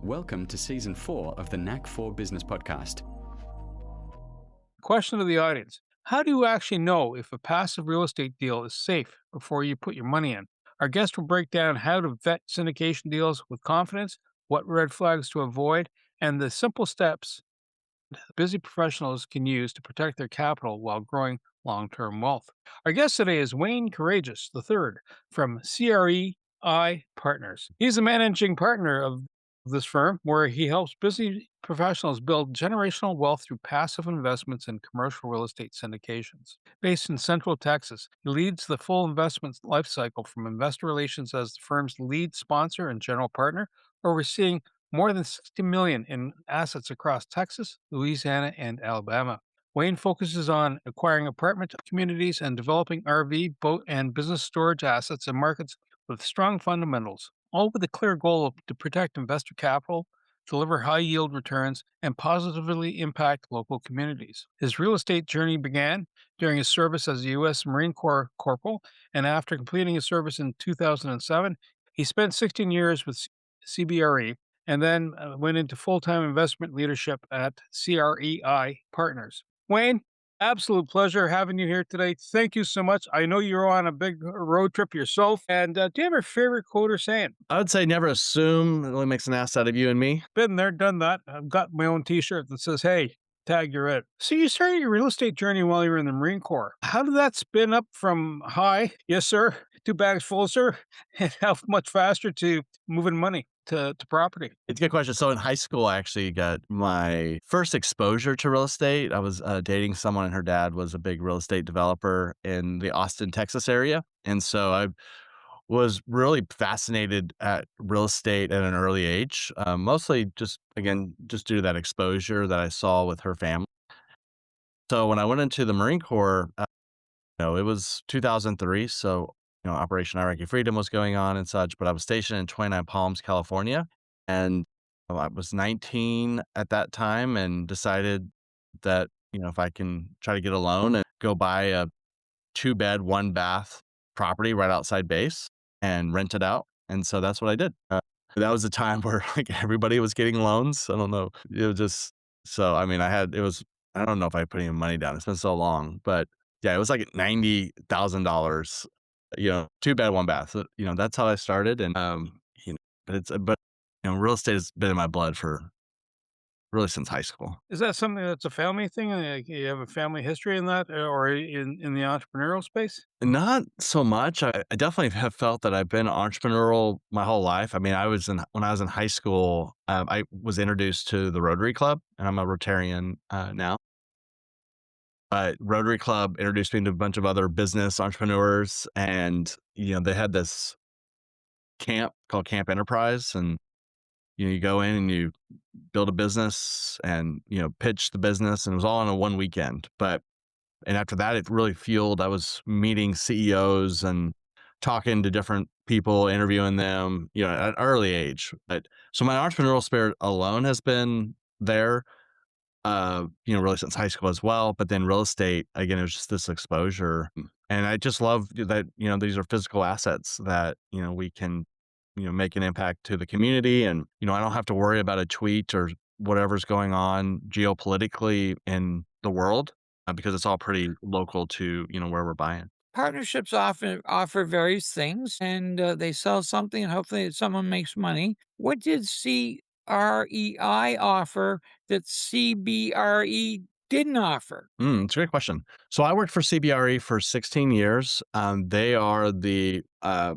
Welcome to Season 4 of the K4 Business Podcast. Question to the audience. How do you actually know if a passive real estate deal is safe before you put your money in? Our guest will break down how to vet syndication deals with confidence, what red flags to avoid, and the simple steps busy professionals can use to protect their capital while growing long-term wealth. Our guest today is Wayne Courreges III from CREI Partners. He's the managing partner of this firm, where he helps busy professionals build generational wealth through passive investments in commercial real estate syndications. Based in Central Texas, he leads the full investment lifecycle from investor relations as the firm's lead sponsor and general partner, overseeing more than 60 million in assets across Texas, Louisiana, and Alabama. Wayne focuses on acquiring apartment communities and developing RV, boat, and business storage assets in markets with strong fundamentals, all with a clear goal to protect investor capital, deliver high yield returns, and positively impact local communities. His real estate journey began during his service as a U.S. Marine Corps corporal, and after completing his service in 2007, he spent 16 years with CBRE and then went into full-time investment leadership at CREI Partners. Wayne, absolute pleasure having you here today. Thank you so much. I know you're on a big road trip yourself. And do you have a favorite quote or saying? I would say never assume. It only makes an ass out of you and me. Been there, done that. I've got my own T-shirt that says, "Hey, tag, you're it." So you started your real estate journey while you were in the Marine Corps. How did that spin up from hi, yes sir, 2 bags full, sir, and how much faster to moving money to property? It's a good question. So in high school, I actually got my first exposure to real estate. I was dating someone, and her dad was a big real estate developer in the Austin, Texas area. And so I was really fascinated at real estate at an early age, mostly just, again, just due to that exposure that I saw with her family. So when I went into the Marine Corps, it was 2003. So, Operation Iraqi Freedom was going on and such, but I was stationed in 29 Palms, California. And I was 19 at that time and decided that, if I can try to get a loan and go buy a 2-bed, 1-bath property right outside base and rent it out. And so that's what I did. That was a time where like everybody was getting loans. I don't know. It was just, so, I mean, I don't know if I put any money down. It's been so long, but yeah, it was like $90,000, 2-bed, 1-bath. So, that's how I started. And, but real estate has been in my blood for really since high school. Is that something that's a family thing? You have a family history in that, or in the entrepreneurial space? Not so much. I definitely have felt that I've been entrepreneurial my whole life. I mean, when I was in high school, I was introduced to the Rotary Club, and I'm a Rotarian now. But Rotary Club introduced me to a bunch of other business entrepreneurs, and they had this camp called Camp Enterprise, and you go in and you build a business and pitch the business, and it was all in a one weekend. And after that, it really fueled. I was meeting CEOs and talking to different people, interviewing them, at an early age. But so my entrepreneurial spirit alone has been there, really since high school as well. But then real estate, again, it was just this exposure. And I just love that, these are physical assets that, we can, make an impact to the community. And, I don't have to worry about a tweet or whatever's going on geopolitically in the world, because it's all pretty local to, where we're buying. Partnerships often offer various things, and they sell something, and hopefully someone makes money. What did CREI offer that CBRE didn't offer? It's a great question. So I worked for CBRE for 16 years. They are the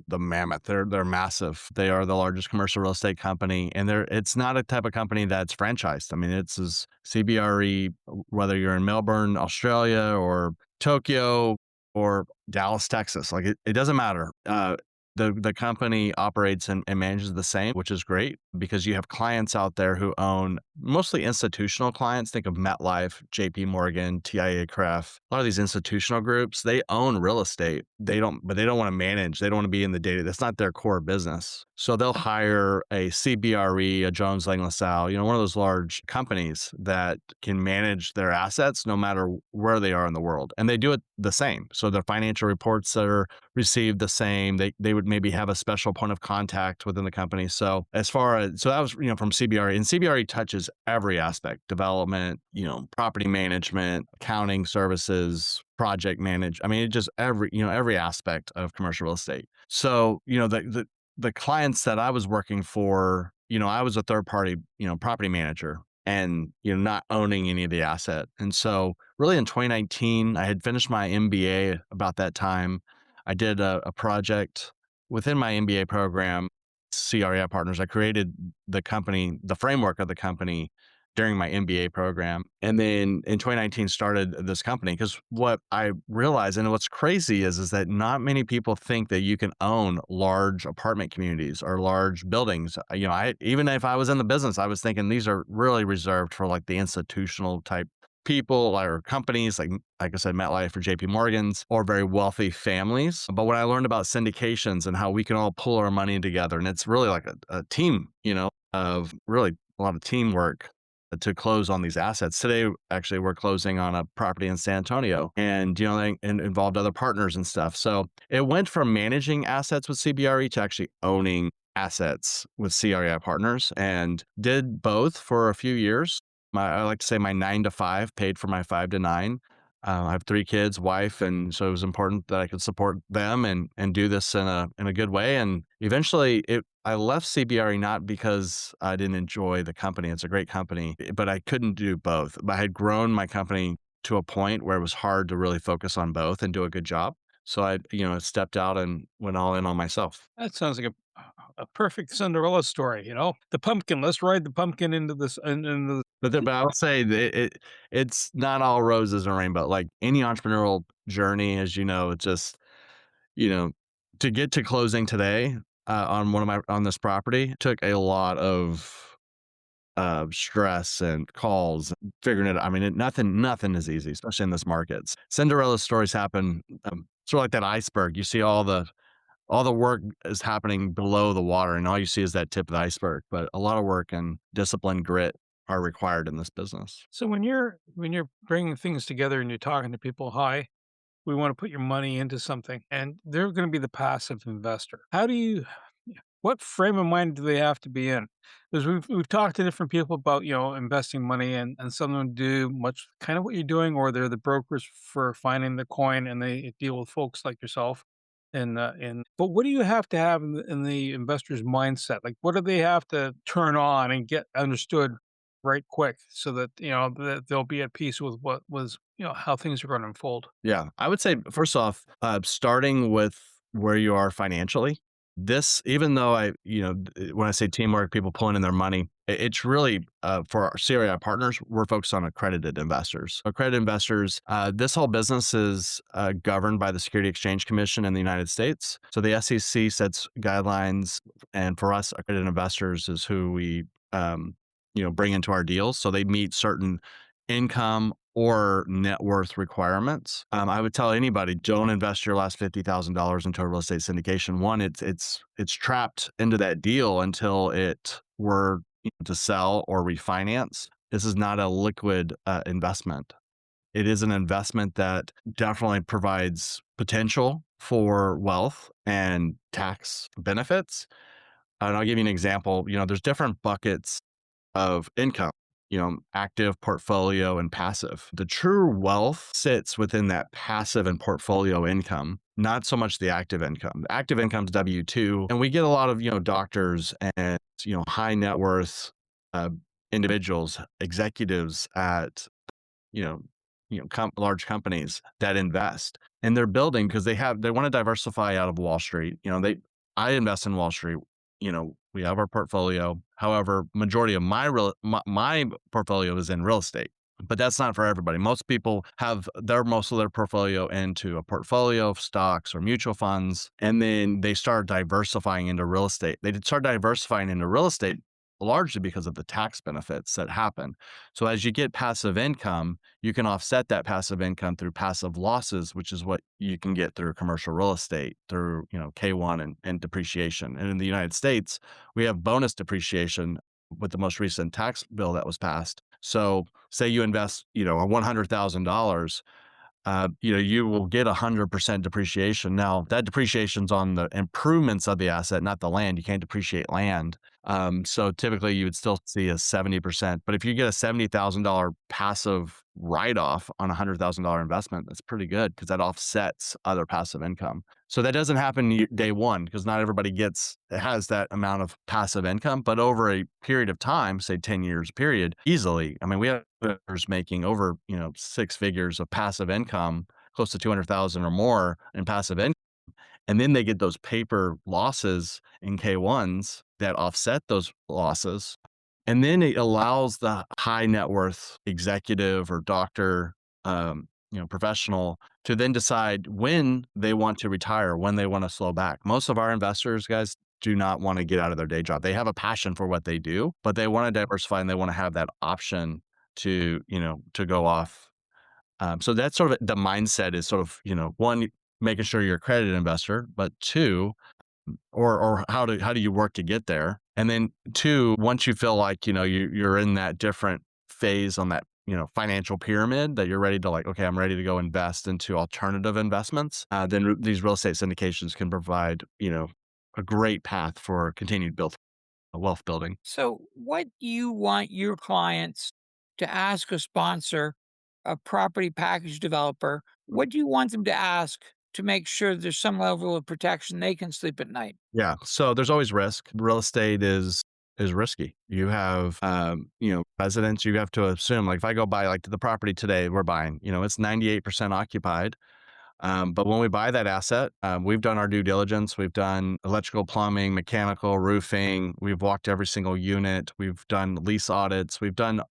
mammoth. They're massive. They are the largest commercial real estate company, and it's not a type of company that's franchised. I mean, it's CBRE, whether you're in Melbourne, Australia, or Tokyo, or Dallas, Texas. Like it doesn't matter. The company operates and manages the same, which is great because you have clients out there who own, mostly institutional clients. Think of MetLife, JP Morgan, TIAA-CREF. A lot of these institutional groups, they own real estate. But they don't want to manage. They don't want to be in the data. That's not their core business. So they'll hire a CBRE, a Jones Lang LaSalle, one of those large companies that can manage their assets no matter where they are in the world. And they do it the same. So their financial reports that are received the same. They would maybe have a special point of contact within the company. So as far as, so that was, from CBRE, and CBRE touches every aspect, development, property management, accounting services, project manage. I mean, it just every aspect of commercial real estate. So, the clients that I was working for, I was a third party, property manager and, not owning any of the asset. And so really in 2019, I had finished my MBA about that time. I did a project within my MBA program, CREI Partners. I created the company, the framework of the company during my MBA program. And then in 2019 started this company, because what I realized, and what's crazy is that not many people think that you can own large apartment communities or large buildings. Even if I was in the business, I was thinking these are really reserved for like the institutional type people or companies like I said, MetLife or JP Morgan's, or very wealthy families. But when I learned about syndications and how we can all pull our money together, and it's really like a team, of really a lot of teamwork to close on these assets. Today, actually, we're closing on a property in San Antonio, and and involved other partners and stuff. So it went from managing assets with CBRE to actually owning assets with CREI Partners, and did both for a few years. I like to say my 9 to 5 paid for my 5 to 9. I have 3 kids, wife, and so it was important that I could support them and do this in a good way. And eventually, I left CBRE not because I didn't enjoy the company; it's a great company, but I couldn't do both. But I had grown my company to a point where it was hard to really focus on both and do a good job. So I, stepped out and went all in on myself. That sounds like a perfect Cinderella story, The pumpkin, let's ride the pumpkin into this and into the But I will say that it's not all roses and rainbow. Like any entrepreneurial journey, as you know, it's just, you know, to get to closing today on this property took a lot of stress and calls, figuring it out. I mean, nothing is easy, especially in this markets. Cinderella stories happen, sort of like that iceberg. You see all the work is happening below the water, and all you see is that tip of the iceberg. But a lot of work and discipline, grit are required in this business. So when you're bringing things together and you're talking to people, hi, we want to put your money into something, and they're going to be the passive investor. What frame of mind do they have to be in? Because we've talked to different people about investing money, and some of them do much kind of what you're doing, or they're the brokers for finding the coin, and they deal with folks like yourself. And but what do you have to have in the investor's mindset? Like, what do they have to turn on and get understood right quick, so that that they'll be at peace with what was how things are going to unfold? Yeah, I would say first off, starting with where you are financially. This, even though when I say teamwork, people pulling in their money, it's really for our CRI partners, we're focused on accredited investors. Accredited investors, this whole business is governed by the Security Exchange Commission in the United States. So the SEC sets guidelines, and for us, accredited investors is who we bring into our deals. So they meet certain income or net worth requirements. I would tell anybody, don't invest your last $50,000 into a real estate syndication. One, it's trapped into that deal until it were to sell or refinance. This is not a liquid investment. It is an investment that definitely provides potential for wealth and tax benefits. And I'll give you an example. There's different buckets of income, active, portfolio, and passive. The true wealth sits within that passive and portfolio income, not so much the active income. The active income is W-2, and we get a lot of, doctors and, high net worth individuals, executives at, large companies that invest, and they're building because they want to diversify out of Wall Street. I invest in Wall Street. We have our portfolio. However, majority of my portfolio is in real estate, but that's not for everybody. Most people have most of their portfolio into a portfolio of stocks or mutual funds, and then they start diversifying into real estate. They start diversifying into real estate largely because of the tax benefits that happen. So as you get passive income, you can offset that passive income through passive losses, which is what you can get through commercial real estate, through K1 and depreciation. And in the United States, we have bonus depreciation with the most recent tax bill that was passed. So say you invest, $100,000, you will get 100% depreciation. Now, that depreciation's on the improvements of the asset, not the land. You can't depreciate land. So typically you would still see a 70%. But if you get a $70,000 passive write-off on a $100,000 investment, that's pretty good because that offsets other passive income. So that doesn't happen day one because not everybody has that amount of passive income. But over a period of time, say 10 years period, easily. I mean, we have investors making over, six figures of passive income, close to 200,000 or more in passive income. And then they get those paper losses in K1s that offset those losses. And then it allows the high net worth executive or doctor, professional to then decide when they want to retire, when they want to slow back. Most of our investors, guys, do not want to get out of their day job. They have a passion for what they do, but they want to diversify and they want to have that option to go off. So that's sort of the mindset is sort of, one, making sure you're a accredited investor, but two, or how do you work to get there? And then two, once you feel like, you're in that different phase on that, financial pyramid that you're ready to like, okay, I'm ready to go invest into alternative investments. Then these real estate syndications can provide, a great path for continued wealth building. So, what do you want your clients to ask a sponsor, a property package developer? What do you want them to ask to make sure there's some level of protection they can sleep at night? Yeah. So there's always risk. Real estate is risky. You have residents, you have to assume like if I go buy like the property today we're buying, it's 98% occupied. But when we buy that asset, we've done our due diligence. We've done electrical, plumbing, mechanical, roofing. We've walked every single unit. We've done lease audits. We've done,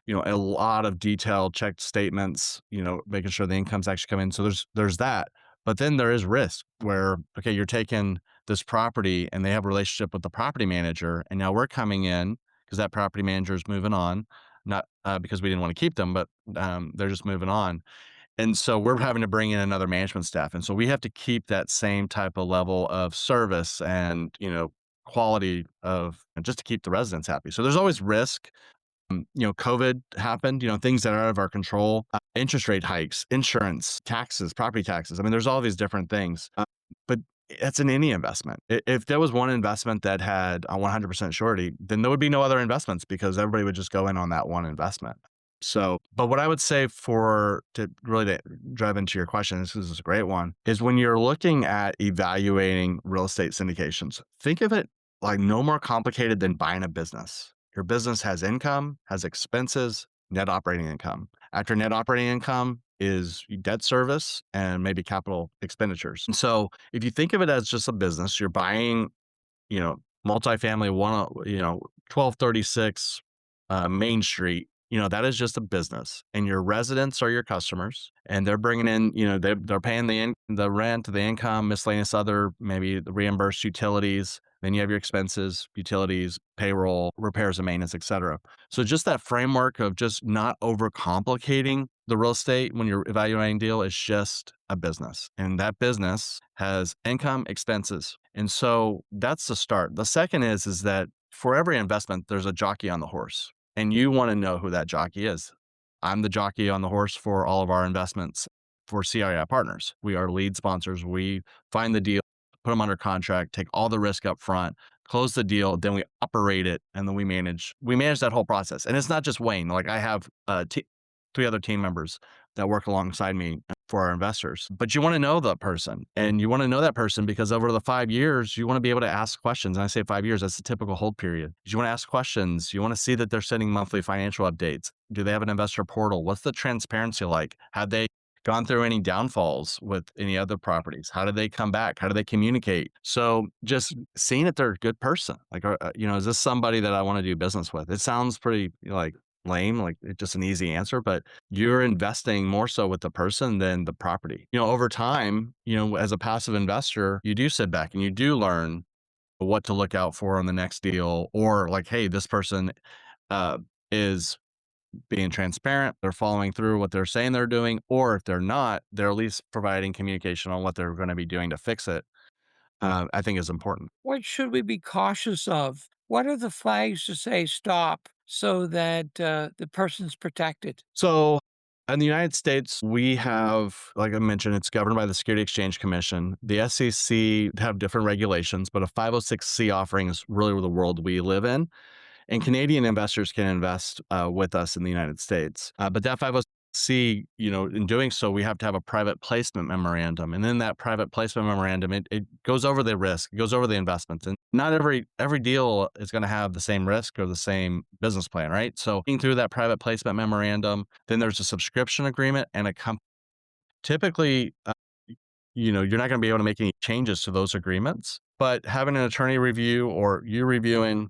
a lot of detailed checked statements, making sure the income's actually coming in. So there's that. But then there is risk where, okay, you're taking this property and they have a relationship with the property manager. And now we're coming in because that property manager is moving on, not because we didn't want to keep them, but they're just moving on. And so we're having to bring in another management staff. And so we have to keep that same type of level of service and, quality of just to keep the residents happy. So there's always risk. COVID happened, things that are out of our control, interest rate hikes, insurance, taxes, property taxes. I mean, there's all these different things. But that's in any investment. If there was one investment that had a 100% surety, then there would be no other investments because everybody would just go in on that one investment. So, but what I would say to really drive into your question, this is a great one, is when you're looking at evaluating real estate syndications, think of it like no more complicated than buying a business. Your business has income, has expenses, net operating income. After net operating income is debt service and maybe capital expenditures. And so if you think of it as just a business, you're buying, multifamily 1236 Main Street, that is just a business and your residents are your customers and they're bringing in, they're paying the rent, the income, miscellaneous other, maybe the reimbursed utilities. Then you have your expenses, utilities, payroll, repairs and maintenance, et cetera. So just that framework of just not overcomplicating the real estate when you're evaluating a deal is just a business. And that business has income, expenses. And so that's the start. The second is that for every investment, there's a jockey on the horse. And you want to know who that jockey is. I'm the jockey on the horse for all of our investments for CRI Partners. We are lead sponsors. We find the deal, put them under contract, take all the risk up front, close the deal, then we operate it, and then we manage that whole process. And it's not just Wayne. Like I have three other team members that work alongside me for our investors. But you want to know the person, and you want to know that person because over the 5 years, you want to be able to ask questions. And I say 5 years, that's the typical hold period. You want to ask questions. You want to see that they're sending monthly financial updates. Do they have an investor portal? What's the transparency like? Have they gone through any downfalls with any other properties? How do they come back? How do they communicate? So just seeing that they're a good person, like, is this somebody that I want to do business with? It sounds pretty like lame, like it's just an easy answer, but you're investing more so with the person than the property. Over time, as a passive investor, you do sit back and you do learn what to look out for on the next deal, or like, hey, this person is being transparent, they're following through what they're saying they're doing, or if they're not, they're at least providing communication on what they're going to be doing to fix it. I think is important. What should we be cautious of? What are the flags to say stop so that the person's protected? So In the United States, we have, like I mentioned, it's governed by the Security Exchange Commission. The SEC have different regulations, but a 506c offering is really the world we live in. And Canadian investors can invest with us in the United States. But that 506c, in doing so, we have to have a private placement memorandum. And in that private placement memorandum, it goes over the risk, it goes over the investments. And not every deal is going to have the same risk or the same business plan, right? So looking through that private placement memorandum, then there's a subscription agreement and a company. Typically, you're not going to be able to make any changes to those agreements, but having an attorney review or you reviewing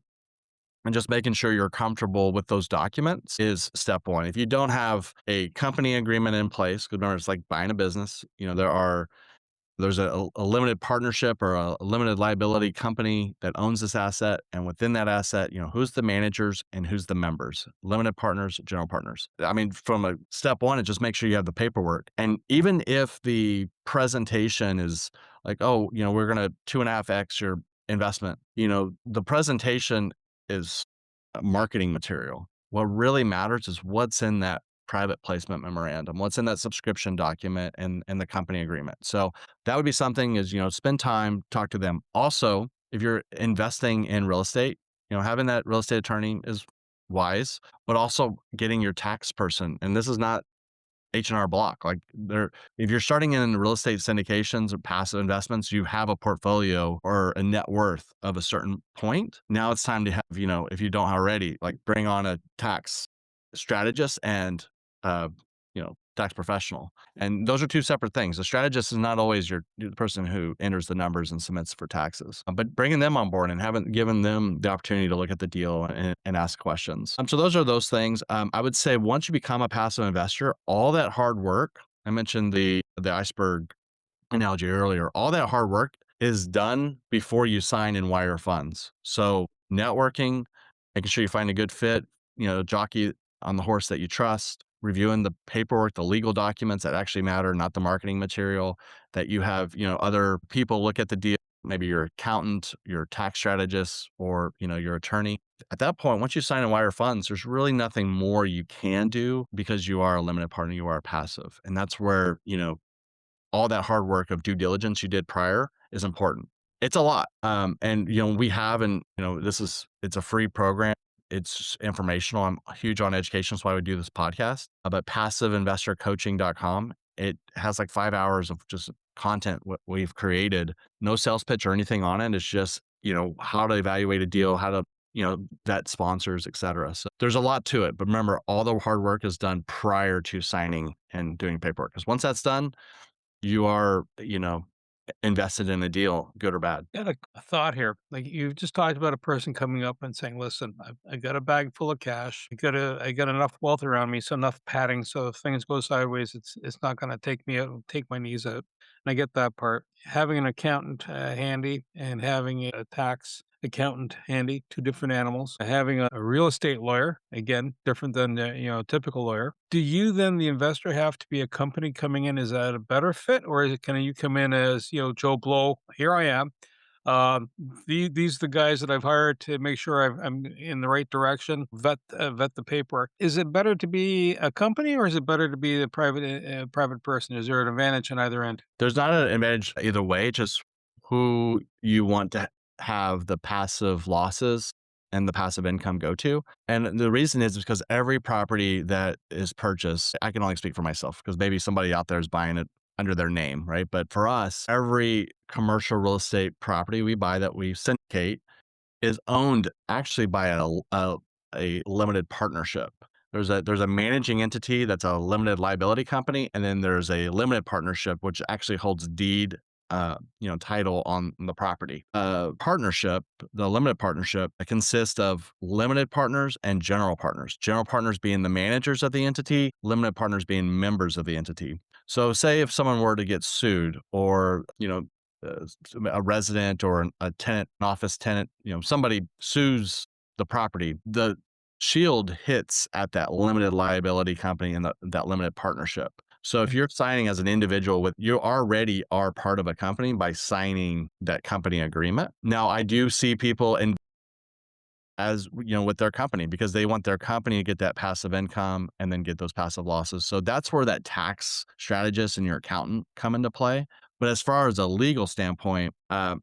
and just making sure you're comfortable with those documents is step one. If you don't have a company agreement in place, because remember, it's like buying a business, there's a limited partnership or a limited liability company that owns this asset. And within that asset, who's the managers and who's the members, limited partners, general partners. I mean, from a step one, it just make sure you have the paperwork. And even if the presentation is like, oh, we're going to 2.5x your investment, the presentation is marketing material. What really matters is what's in that private placement memorandum, what's in that subscription document and the company agreement. So that would be something is, spend time, talk to them. Also, if you're investing in real estate, having that real estate attorney is wise, but also getting your tax person. And this is not H&R Block. Like if you're starting in real estate syndications or passive investments, you have a portfolio or a net worth of a certain point. Now it's time to have, if you don't already, like bring on a tax strategist and, tax professional. And those are two separate things. The strategist is not always the person who enters the numbers and submits for taxes, but bringing them on board and given them the opportunity to look at the deal and ask questions. So those are those things. I would say once you become a passive investor, all that hard work, I mentioned the iceberg analogy earlier, all that hard work is done before you sign and wire funds. So networking, making sure you find a good fit, jockey on the horse that you trust, reviewing the paperwork, the legal documents that actually matter, not the marketing material, that you have, other people look at the deal, maybe your accountant, your tax strategist, or, your attorney. At that point, once you sign and wire funds, there's really nothing more you can do because you are a limited partner, you are passive. And that's where, all that hard work of due diligence you did prior is important. It's a lot. And, we have, and, it's a free program. It's informational. I'm huge on education. That's why we do this podcast. But passiveinvestorcoaching.com, it has like 5 hours of just content we've created. No sales pitch or anything on it. It's just, how to evaluate a deal, how to, vet sponsors, et cetera. So there's a lot to it. But remember, all the hard work is done prior to signing and doing paperwork. Because once that's done, you are, invested in a deal, good or bad. Got a thought here. Like you've just talked about a person coming up and saying, "Listen, I got a bag full of cash. I got enough wealth around me, so enough padding. So if things go sideways, it's not going to take me out, take my knees out." And I get that part. Having an accountant handy and having a tax accountant handy, two different animals. Having a real estate lawyer, again, different than a typical lawyer. Do you then, the investor, have to be a company coming in? Is that a better fit, or can you come in as Joe Blow? Here I am. These are the guys that I've hired to make sure I'm in the right direction. Vet the paperwork. Is it better to be a company, or is it better to be the private person? Is there an advantage on either end? There's not an advantage either way, just who you want to have the passive losses and the passive income go to. And the reason is because every property that is purchased, I can only speak for myself because maybe somebody out there is buying it under their name, right? But for us, every commercial real estate property we buy that we syndicate is owned actually by a limited partnership. There's a managing entity that's a limited liability company, and then there's a limited partnership which actually holds deed, title on the property. Partnership, the limited partnership, consists of limited partners and general partners. General partners being the managers of the entity, limited partners being members of the entity. So, say if someone were to get sued, or a resident or a tenant, an office tenant, somebody sues the property, the shield hits at that limited liability company and that limited partnership. So if you're signing as an individual, you already are part of a company by signing that company agreement. Now, I do see people as with their company, because they want their company to get that passive income and then get those passive losses. So that's where that tax strategist and your accountant come into play. But as far as a legal standpoint, and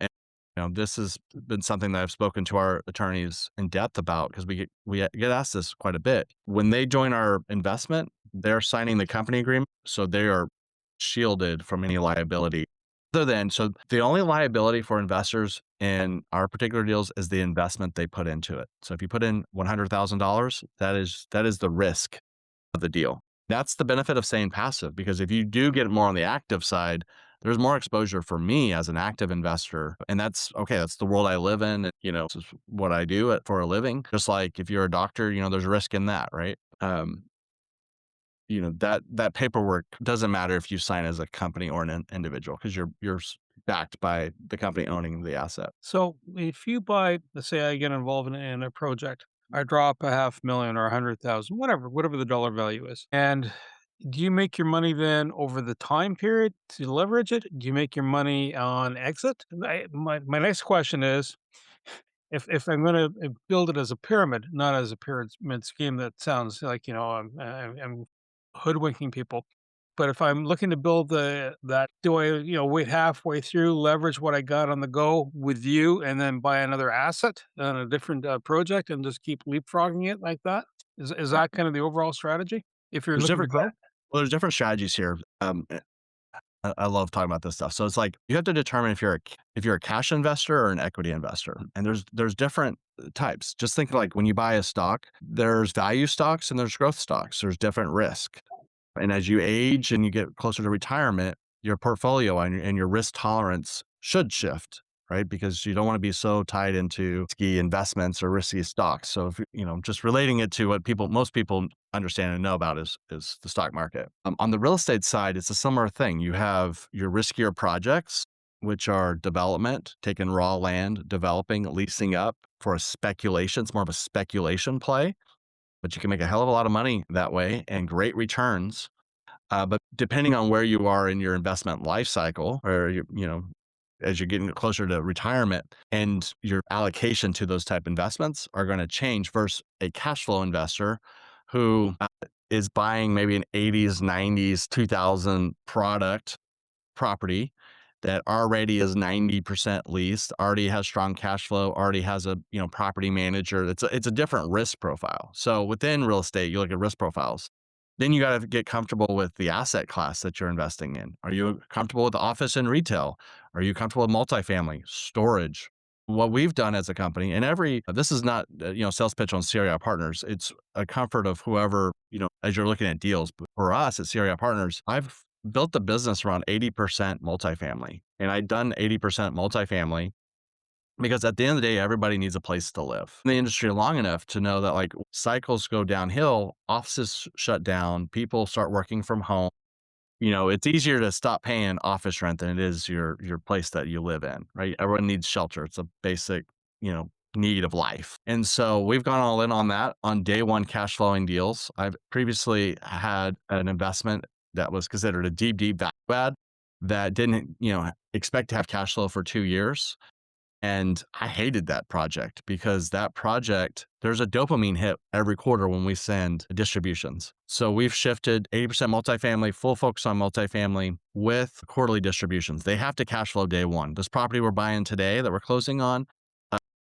this has been something that I've spoken to our attorneys in depth about, because we get asked this quite a bit. When they join our investment, they're signing the company agreement, so they are shielded from any liability. So the only liability for investors in our particular deals is the investment they put into it. So if you put in $100,000, that is the risk of the deal. That's the benefit of staying passive, because if you do get more on the active side, there's more exposure for me as an active investor. And that's okay. That's the world I live in. And, this is what I do for a living. Just like if you're a doctor, there's risk in that, right? That paperwork doesn't matter if you sign as a company or an individual, because you're backed by the company owning the asset. So if you buy, let's say I get involved in a project, I drop a 500,000 or 100,000, whatever the dollar value is. And do you make your money then over the time period to leverage it? Do you make your money on exit? My next question is, if I'm going to build it as a pyramid, not as a pyramid scheme that sounds like I'm hoodwinking people. But if I'm looking to build that, do I wait halfway through, leverage what I got on the go with you, and then buy another asset on a different project and just keep leapfrogging it like that? Is that kind of the overall strategy if you're There's looking to different grow? there's different strategies here. I love talking about this stuff. So it's like you have to determine if you're a cash investor or an equity investor, and there's different types. Just think like when you buy a stock, there's value stocks and there's growth stocks. There's different risk, and as you age and you get closer to retirement, your portfolio and your risk tolerance should shift, right? Because you don't want to be so tied into risky investments or risky stocks. So if just relating it to what most people understand and know about is the stock market. On the real estate side, it's a similar thing. You have your riskier projects, which are development, taking raw land, developing, leasing up for a speculation. It's more of a speculation play, but you can make a hell of a lot of money that way and great returns. But depending on where you are in your investment life cycle, or as you're getting closer to retirement, and your allocation to those type investments are going to change versus a cash flow investor who is buying maybe an 80s, 90s, 2000 property that already is 90% leased, already has strong cash flow, already has a property manager. It's a different risk profile. So within real estate, you look at risk profiles. Then you got to get comfortable with the asset class that you're investing in. Are you comfortable with office and retail? Are you comfortable with multifamily, storage? What we've done as a company, and this is not sales pitch on CRI Partners. It's a comfort of whoever as you're looking at deals. But for us at CRI Partners, I've built the business around 80% multifamily, and I've done 80% multifamily because at the end of the day, everybody needs a place to live in the industry long enough to know that like cycles go downhill, offices shut down, people start working from home. It's easier to stop paying office rent than it is your place that you live in, right? Everyone needs shelter. It's a basic, need of life. And so we've gone all in on that on day one cash flowing deals. I've previously had an investment that was considered a deep value add that didn't, expect to have cash flow for 2 years. And I hated that project because that project, there's a dopamine hit every quarter when we send distributions. So we've shifted 80% multifamily, full focus on multifamily with quarterly distributions. They have to cash flow day one. This property we're buying today that we're closing on,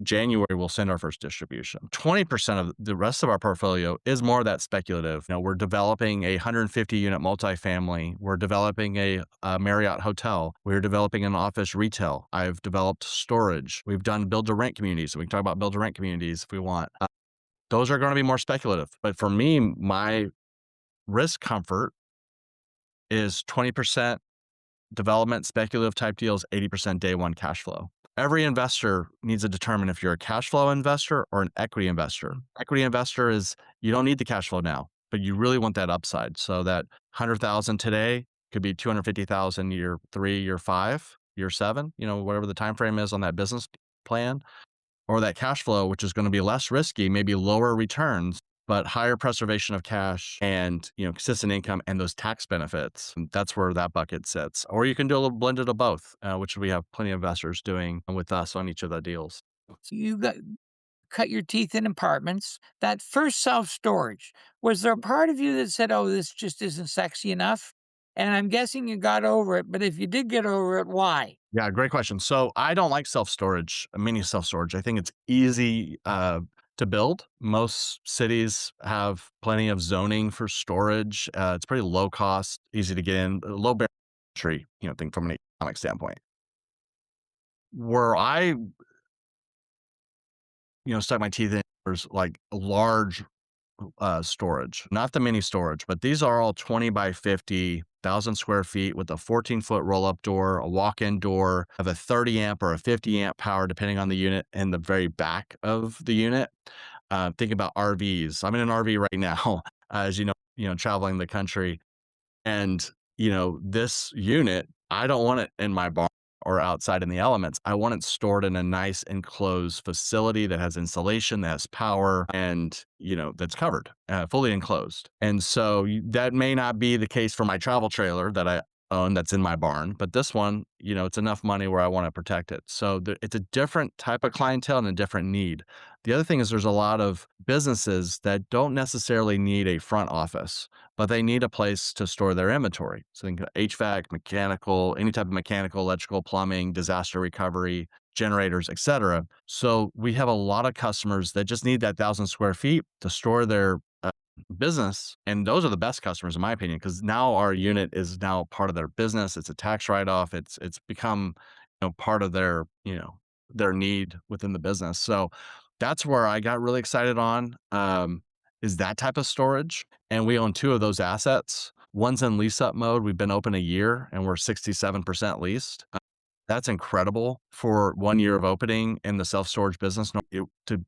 January, we'll send our first distribution. 20% of the rest of our portfolio is more of that speculative. We're developing a 150 unit multifamily. We're developing a Marriott hotel. We're developing an office retail. I've developed storage. We've done build to rent communities. We can talk about build to rent communities if we want. Those are going to be more speculative. But for me, my risk comfort is 20% development, speculative type deals, 80% day one cash flow. Every investor needs to determine if you're a cash flow investor or an equity investor. Equity investor is you don't need the cash flow now, but you really want that upside. So that 100,000 today could be 250,000 year 3, year 5, year 7, whatever the time frame is on that business plan, or that cash flow, which is going to be less risky, maybe lower returns, but higher preservation of cash and consistent income and those tax benefits. And that's where that bucket sits. Or you can do a little blended of both, which we have plenty of investors doing with us on each of the deals. So you got cut your teeth in apartments, that first self-storage, was there a part of you that said, "Oh, this just isn't sexy enough"? And I'm guessing you got over it, but if you did get over it, why? Yeah, great question. So I don't like self-storage, mini self-storage. I think it's easy to build. Most cities have plenty of zoning for storage. It's pretty low cost, easy to get in, low barrier to entry, thing from an economic standpoint. Where I, stuck my teeth in was like large storage, not the mini storage, but these are all 20 by 50,000 square feet with a 14-foot roll up door, a walk in door, have a 30 amp or a 50 amp power, depending on the unit, in the very back of the unit. Think about RVs. I'm in an RV right now, as traveling the country. And, this unit, I don't want it in my barn or outside in the elements. I want it stored in a nice enclosed facility that has insulation, that has power, and, that's covered, fully enclosed. And so that may not be the case for my travel trailer that I own that's in my barn, but this one, it's enough money where I want to protect it. So it's a different type of clientele and a different need. The other thing is there's a lot of businesses that don't necessarily need a front office, but they need a place to store their inventory. So think of HVAC, mechanical, any type of mechanical, electrical, plumbing, disaster recovery, generators, et cetera. So we have a lot of customers that just need that 1,000 square feet to store their business. And those are the best customers, in my opinion, because now our unit is now part of their business. It's a tax write-off. It's become, part of their need within the business. So that's where I got really excited on, is that type of storage. And we own two of those assets. One's in lease up mode. We've been open a year and we're 67% leased. That's incredible for 1 year of opening in the self-storage business. To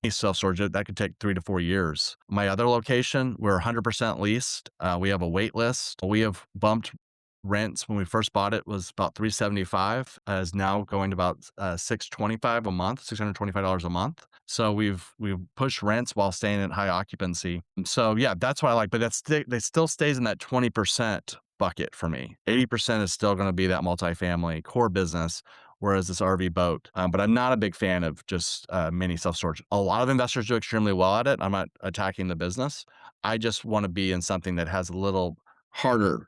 self-storage, that could take 3 to 4 years. My other location, we're 100% leased. We have a wait list. We have bumped rents. When we first bought it was about $375, is now going to about $625 a month, $625 a month. So we've pushed rents while staying at high occupancy. So yeah, that's what I like. But that still stays in that 20% bucket for me. 80% is still going to be that multifamily core business, whereas this RV boat. But I'm not a big fan of just mini self-storage. A lot of investors do extremely well at it. I'm not attacking the business. I just want to be in something that has a little harder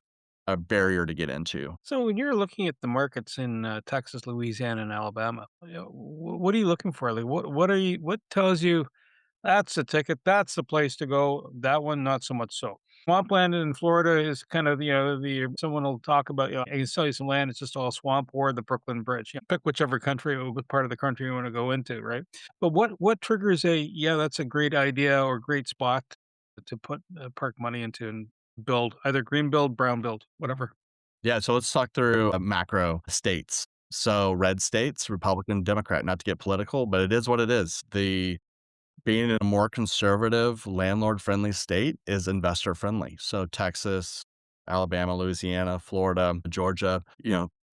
a barrier to get into. So when you're looking at the markets in Texas, Louisiana, and Alabama, what are you looking for? Like, what tells you that's the ticket, that's the place to go? That one, not so much so. Swampland in Florida is kind of, someone will talk about, I can sell you some land, it's just all swamp, or the Brooklyn Bridge. Pick whichever country or what part of the country you want to go into, right? But what triggers yeah, that's a great idea or great spot to put park money into and build either green build, brown build, whatever. Yeah, so let's talk through macro states. So red states, Republican, Democrat, not to get political, but it is what it is. Being in a more conservative, landlord-friendly state is investor-friendly. So Texas, Alabama, Louisiana, Florida, Georgia,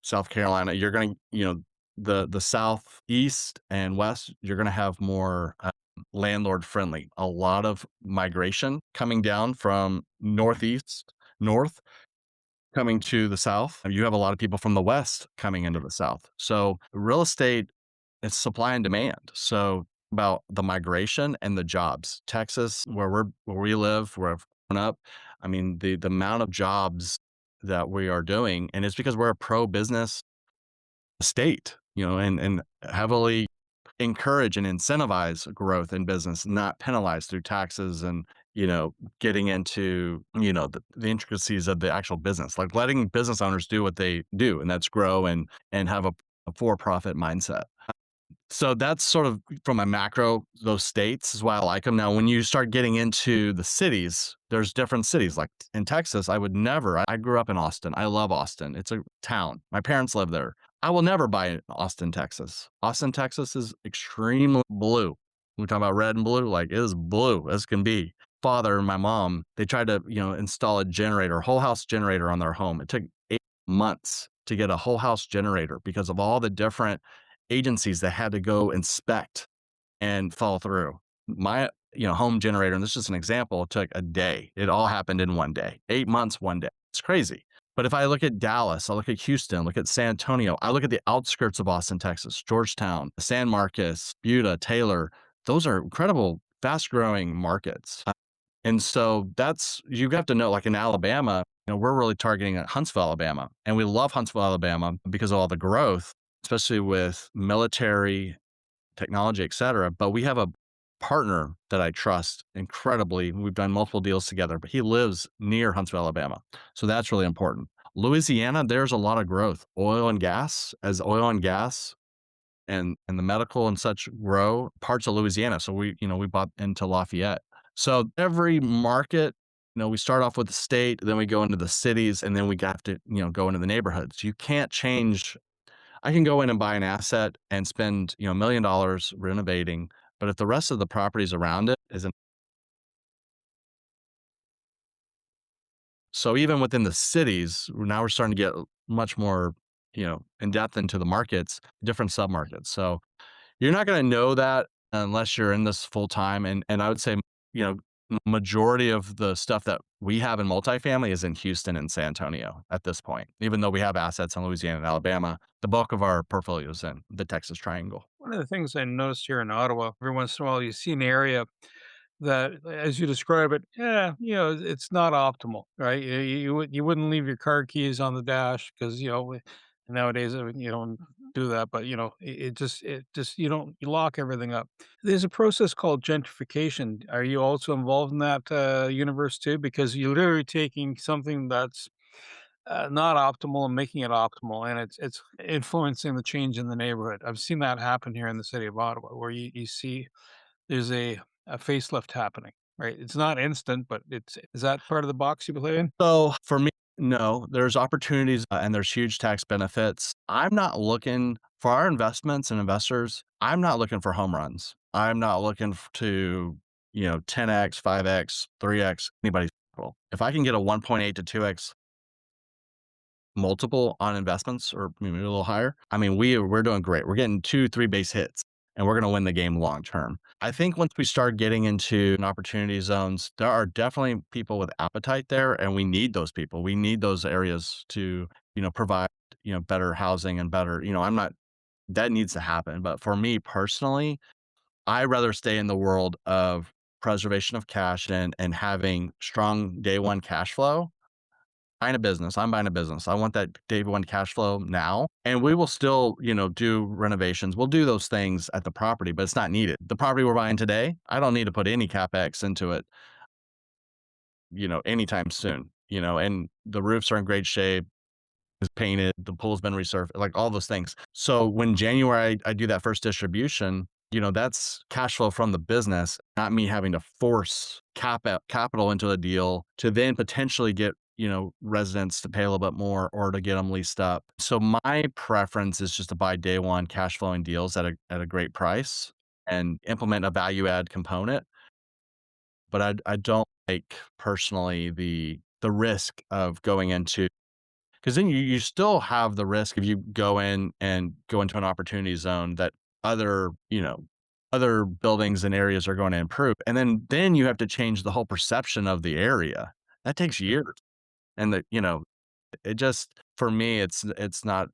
South Carolina, you're going to, the southeast and west, you're going to have more landlord-friendly. A lot of migration coming down from north, coming to the south. You have a lot of people from the west coming into the south. So real estate, it's supply and demand. So about the migration and the jobs. Texas, where we live, where I've grown up, I mean, the amount of jobs that we are doing, and it's because we're a pro-business state, and heavily encourage and incentivize growth in business, not penalize through taxes and, getting into, the intricacies of the actual business, like letting business owners do what they do, and that's grow and have a for-profit mindset. So that's sort of from a macro, those states is why I like them. Now, when you start getting into the cities, there's different cities. Like in Texas, I grew up in Austin. I love Austin. It's a town. My parents live there. I will never buy in Austin, Texas. Austin, Texas is extremely blue. We talk about red and blue, like it is blue as can be. Father and my mom, they tried to, install a whole house generator on their home. It took 8 months to get a whole house generator because of all the different agencies that had to go inspect and follow through. My, home generator, and this is just an example, took a day. It all happened in one day, 8 months, one day. It's crazy. But if I look at Dallas, I look at Houston, look at San Antonio, I look at the outskirts of Austin, Texas, Georgetown, San Marcos, Buda, Taylor, those are incredible, fast growing markets. And so you have to know, like in Alabama, we're really targeting at Huntsville, Alabama. And we love Huntsville, Alabama because of all the growth, especially with military, technology, et cetera. But we have a partner that I trust incredibly. We've done multiple deals together, but he lives near Huntsville, Alabama. So that's really important. Louisiana, there's a lot of growth. Oil and gas, as oil and gas and the medical and such grow, parts of Louisiana. So we bought into Lafayette. So every market, we start off with the state, then we go into the cities, and then we have to, go into the neighborhoods. You can't change. I can go in and buy an asset and spend, $1 million renovating, but if the rest of the properties around it isn't, so even within the cities, now we're starting to get much more, in depth into the markets, different submarkets. So you're not going to know that unless you're in this full time. And I would say, majority of the stuff that we have in multifamily is in Houston and San Antonio at this point. Even though we have assets in Louisiana and Alabama, the bulk of our portfolio is in the Texas Triangle. One of the things I noticed here in Ottawa, every once in a while you see an area that, as you describe it, yeah, it's not optimal, right? You wouldn't leave your car keys on the dash because nowadays you don't do that, but it just you lock everything up. There's a process called gentrification. Are you also involved in that universe too? Because you're literally taking something that's not optimal and making it optimal, and it's influencing the change in the neighborhood. I've seen that happen here in the city of Ottawa, where you see there's a facelift happening, right? It's not instant, but is that part of the box you play in? So for me, no, there's opportunities and there's huge tax benefits. I'm not looking for our investments and investors. I'm not looking for home runs. I'm not looking to, 10x, 5x, 3x, anybody's capital. If I can get a 1.8 to 2x multiple on investments or maybe a little higher, I mean, we're doing great. We're getting 2, 3 base hits and we're going to win the game long term. I think once we start getting into opportunity zones, there are definitely people with appetite there, and we need those people. We need those areas to, provide, better housing and better, that needs to happen. But for me personally, I rather stay in the world of preservation of cash and having strong day one cash flow. Buying a business. I'm buying a business. I want that day one cash flow now. And we will still, do renovations. We'll do those things at the property, but it's not needed. The property we're buying today, I don't need to put any CapEx into it, anytime soon, and the roofs are in great shape. It's painted, the pool's been resurfaced, like all those things. So when January I do that first distribution, that's cash flow from the business, not me having to force capital into a deal to then potentially get, residents to pay a little bit more or to get them leased up. So my preference is just to buy day one cash flowing deals at a great price and implement a value add component. But I don't like personally the risk of going into, because then you still have the risk if you go in and go into an opportunity zone that other, other buildings and areas are going to improve. And then you have to change the whole perception of the area. That takes years. And it just, for me, it's not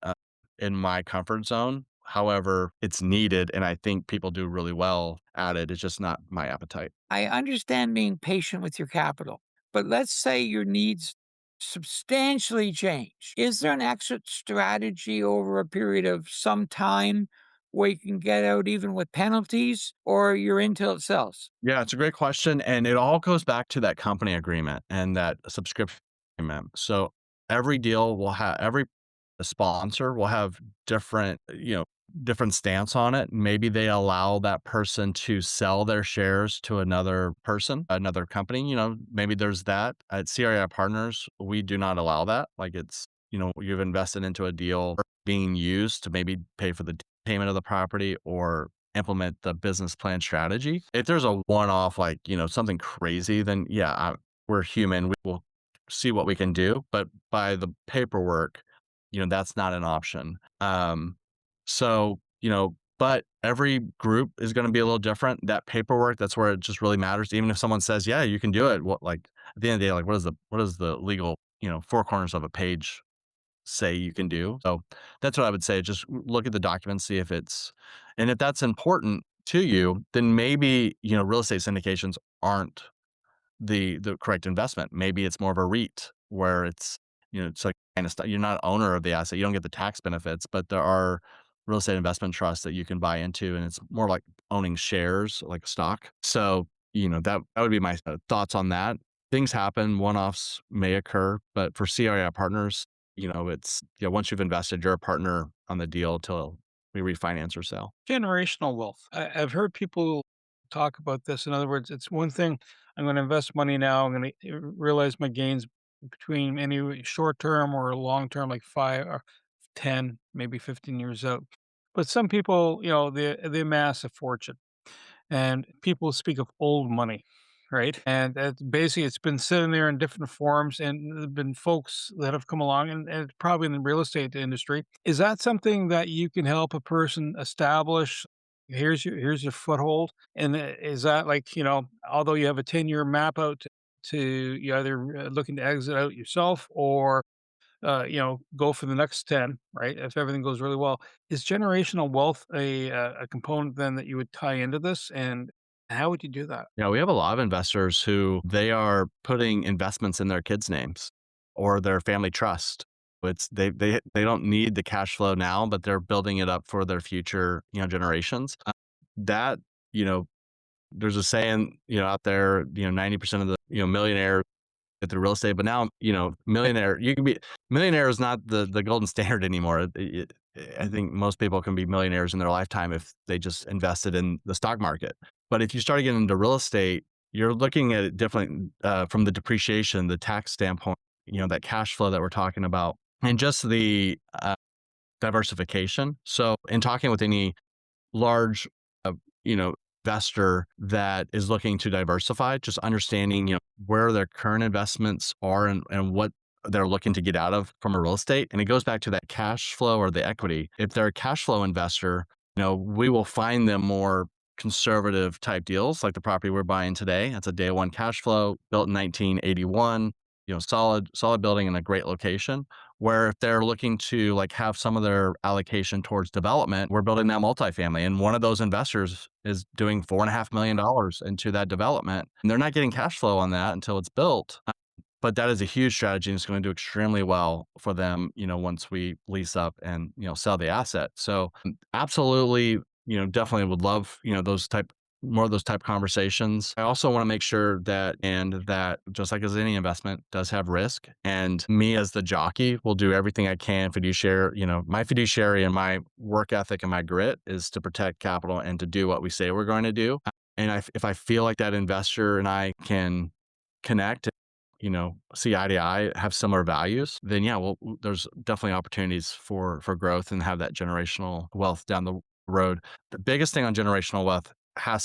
in my comfort zone. However, it's needed. And I think people do really well at it. It's just not my appetite. I understand being patient with your capital, but let's say your needs substantially change. Is there an exit strategy over a period of some time where you can get out even with penalties, or you're in till it sells? Yeah, it's a great question. And it all goes back to that company agreement and that subscription agreement. So every deal will have, every sponsor will have different stance on it. Maybe they allow that person to sell their shares to another person, another company. Maybe there's that. At CRI Partners, we do not allow that. Like it's, you've invested into a deal being used to maybe pay for the payment of the property or implement the business plan strategy. If there's a one-off, like, something crazy, then yeah, we're human. We will see what we can do. But by the paperwork, that's not an option. So, but every group is going to be a little different. That paperwork, that's where it just really matters. Even if someone says, yeah, you can do it. What, like at the end of the day, like what is the legal, four corners of a page say you can do? So that's what I would say. Just look at the documents, see if it's, and if that's important, to you, then maybe, real estate syndications aren't the correct investment. Maybe it's more of a REIT where it's like kind of stuff. You're not owner of the asset. You don't get the tax benefits, but there are real estate investment trusts that you can buy into, and it's more like owning shares, like stock. So, that would be my thoughts on that. Things happen, one-offs may occur, but for CRI partners, it's, once you've invested, you're a partner on the deal till we refinance or sell. Generational wealth. I've heard people talk about this. In other words, it's one thing, I'm going to invest money now. I'm going to realize my gains between any short term or long term, like 5 or 10, maybe 15 years out. But some people, they amass a fortune, and people speak of old money, right? And basically, it's been sitting there in different forms, and there've been folks that have come along, and probably in the real estate industry. Is that something that you can help a person establish? Here's your foothold, and is that like, although you have a 10-year map out to you either looking to exit out yourself, or go for the next 10, right? If everything goes really well, is generational wealth a component then that you would tie into this, and how would you do that? Yeah, we have a lot of investors who they are putting investments in their kids' names or their family trust. It's they don't need the cash flow now, but they're building it up for their future, generations. That, you know, there's a saying, out there, 90% of the, millionaires get through real estate, but now, millionaire is not the golden standard anymore. I think most people can be millionaires in their lifetime if they just invested in the stock market. But if you start getting into real estate, you're looking at it different from the depreciation, the tax standpoint, that cash flow that we're talking about, and just the diversification. So in talking with any large, you know, investor that is looking to diversify, just understanding, where their current investments are and what they're looking to get out of from a real estate. And it goes back to that cash flow or the equity. If they're a cash flow investor, we will find them more conservative type deals like the property we're buying today. That's a day one cash flow built in 1981, solid building in a great location. Where if they're looking to like have some of their allocation towards development, we're building that multifamily. And one of those investors is doing $4.5 million into that development. And they're not getting cash flow on that until it's built. But that is a huge strategy, and it's going to do extremely well for them, once we lease up and, sell the asset. So absolutely, definitely would love, more of those type conversations. I also want to make sure that just like as any investment does have risk, and me as the jockey will do everything I can. My fiduciary and my work ethic and my grit is to protect capital and to do what we say we're going to do. And if I feel like that investor and I can connect, see eye to eye, have similar values, then yeah, well, there's definitely opportunities for growth and have that generational wealth down the road. The biggest thing on generational wealth a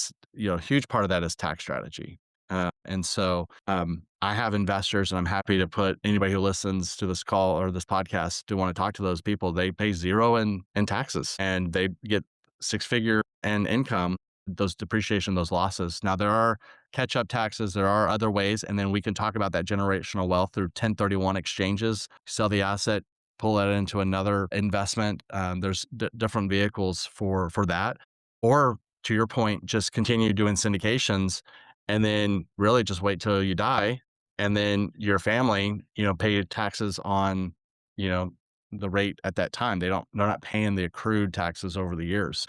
huge part of that is tax strategy. And so I have investors, and I'm happy to put anybody who listens to this call or this podcast to want to talk to those people. They pay zero in taxes, and they get six-figure in income, those depreciation, those losses. Now, there are catch-up taxes. There are other ways. And then we can talk about that generational wealth through 1031 exchanges, sell the asset, pull that into another investment. There's different vehicles for that. Or to your point, just continue doing syndications and then really just wait till you die. And then your family, pay taxes on, the rate at that time. They're not paying the accrued taxes over the years.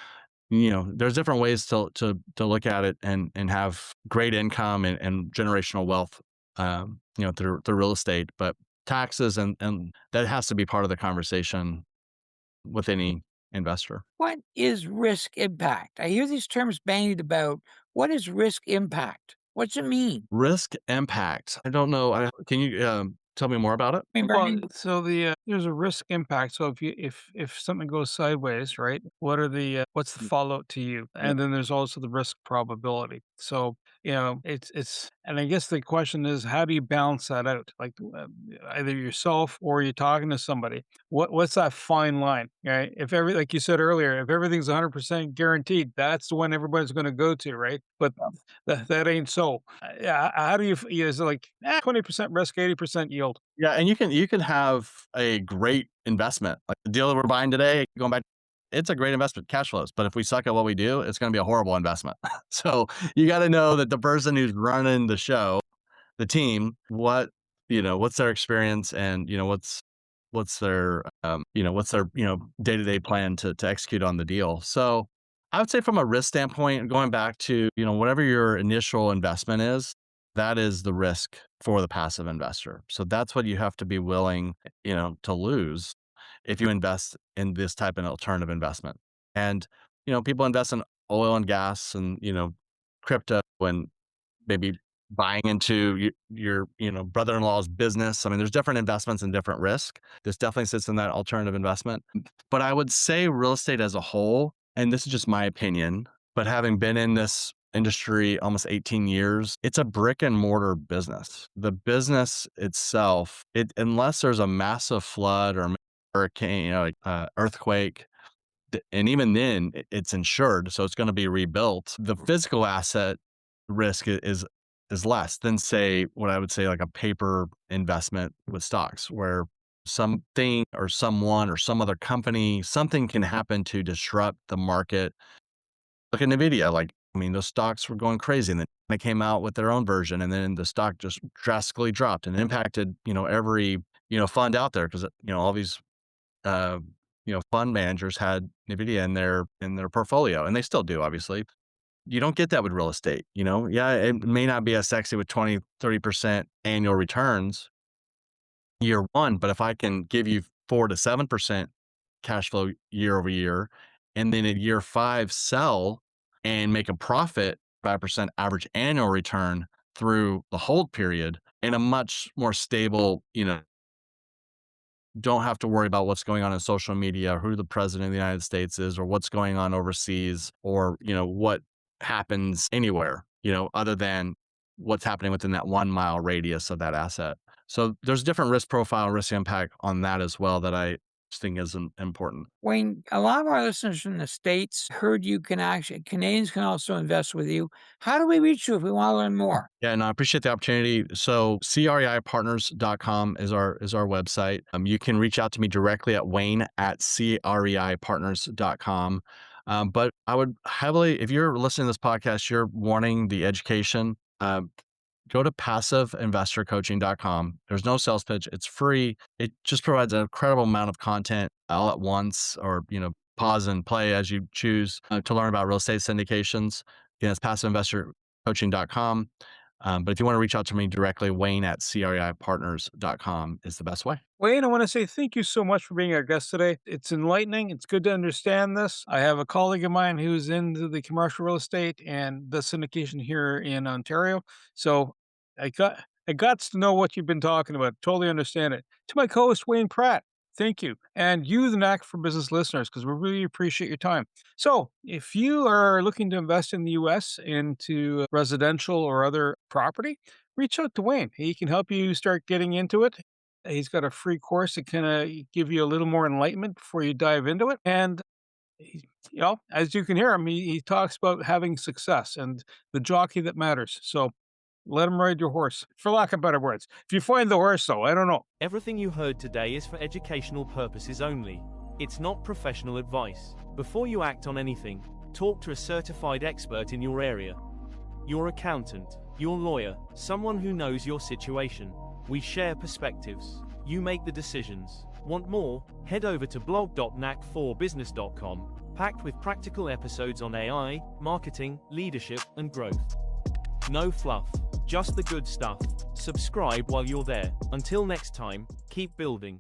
There's different ways to look at it and have great income and generational wealth, through real estate, but taxes and that has to be part of the conversation with any investor. What is risk impact? I hear these terms bandied about. What is risk impact? What's it mean? Risk impact. I don't know. Can you tell me more about it? I mean, Well, Bernie, so there's a risk impact. So if something goes sideways, right? What's the fallout to you? And then there's also the risk probability. So and I guess the question is, how do you balance that out? Like either yourself or you're talking to somebody. What's that fine line, right? Like you said earlier, if everything's 100% guaranteed, that's the one everybody's going to go to, right? But that ain't so. Yeah, how do you? Is it like 20% risk, 80% yield? Yeah, and you can have a great investment like the deal that we're buying today. Going back it's a great investment, cash flows. But if we suck at what we do, it's going to be a horrible investment. So you got to know that the person who's running the show, the team, what's their experience, and what's their day-to-day plan to execute on the deal. So I would say from a risk standpoint, going back to, whatever your initial investment is, that is the risk for the passive investor. So that's what you have to be willing, to lose if you invest in this type of alternative investment. And, people invest in oil and gas and, crypto, and maybe buying into your brother-in-law's business. I mean, there's different investments and different risk. This definitely sits in that alternative investment. But I would say real estate as a whole, and this is just my opinion, but having been in this industry almost 18 years, it's a brick and mortar business. The business itself, unless there's a massive flood or hurricane, earthquake, and even then it's insured, so it's going to be rebuilt. The physical asset risk is less than, say, what I would say like a paper investment with stocks, where something or someone or some other company, something can happen to disrupt the market. Look at NVIDIA. Those stocks were going crazy, and then they came out with their own version, and then the stock just drastically dropped and impacted, every, fund out there, because, all these, fund managers had NVIDIA in their portfolio, and they still do, obviously. You don't get that with real estate, Yeah, it may not be as sexy with 20, 30% annual returns year one, but if I can give you 4 to 7% cash flow year over year, and then at year 5 sell and make a profit, 5% average annual return through the hold period, in a much more stable, don't have to worry about what's going on in social media, or who the president of the United States is, or what's going on overseas, or, what happens anywhere, other than what's happening within that 1 mile radius of that asset. So there's different risk profile, risk impact on that as well, that I think is important. Wayne, a lot of our listeners from the States heard Canadians can also invest with you. How do we reach you if we want to learn more? Yeah, no, I appreciate the opportunity. So CREIpartners.com is our website. You can reach out to me directly at wayne@CREIpartners.com. But I would heavily, if you're listening to this podcast, you're wanting the education, go to passiveinvestorcoaching.com. There's no sales pitch. It's free. It just provides an incredible amount of content all at once, or, pause and play as you choose, to learn about real estate syndications. Again, it's passiveinvestorcoaching.com. But if you want to reach out to me directly, wayne@CREIpartners.com is the best way. Wayne, I want to say thank you so much for being our guest today. It's enlightening. It's good to understand this. I have a colleague of mine who's into the commercial real estate and the syndication here in Ontario. So I got to know what you've been talking about. Totally understand it. To my co-host, Wayne Pratt, thank you. And you, the Knack for Business listeners, because we really appreciate your time. So if you are looking to invest in the U.S. into residential or other property, reach out to Wayne. He can help you start getting into it. He's got a free course that can give you a little more enlightenment before you dive into it. And, as you can hear him, he talks about having success and the jockey that matters. So let him ride your horse, for lack of better words. If you find the horse, though, I don't know. Everything you heard today is for educational purposes only. It's not professional advice. Before you act on anything, talk to a certified expert in your area. Your accountant, your lawyer, someone who knows your situation. We share perspectives. You make the decisions. Want more? Head over to blog.knack4business.com, packed with practical episodes on AI, marketing, leadership, and growth. No fluff, just the good stuff. Subscribe while you're there. Until next time, keep building.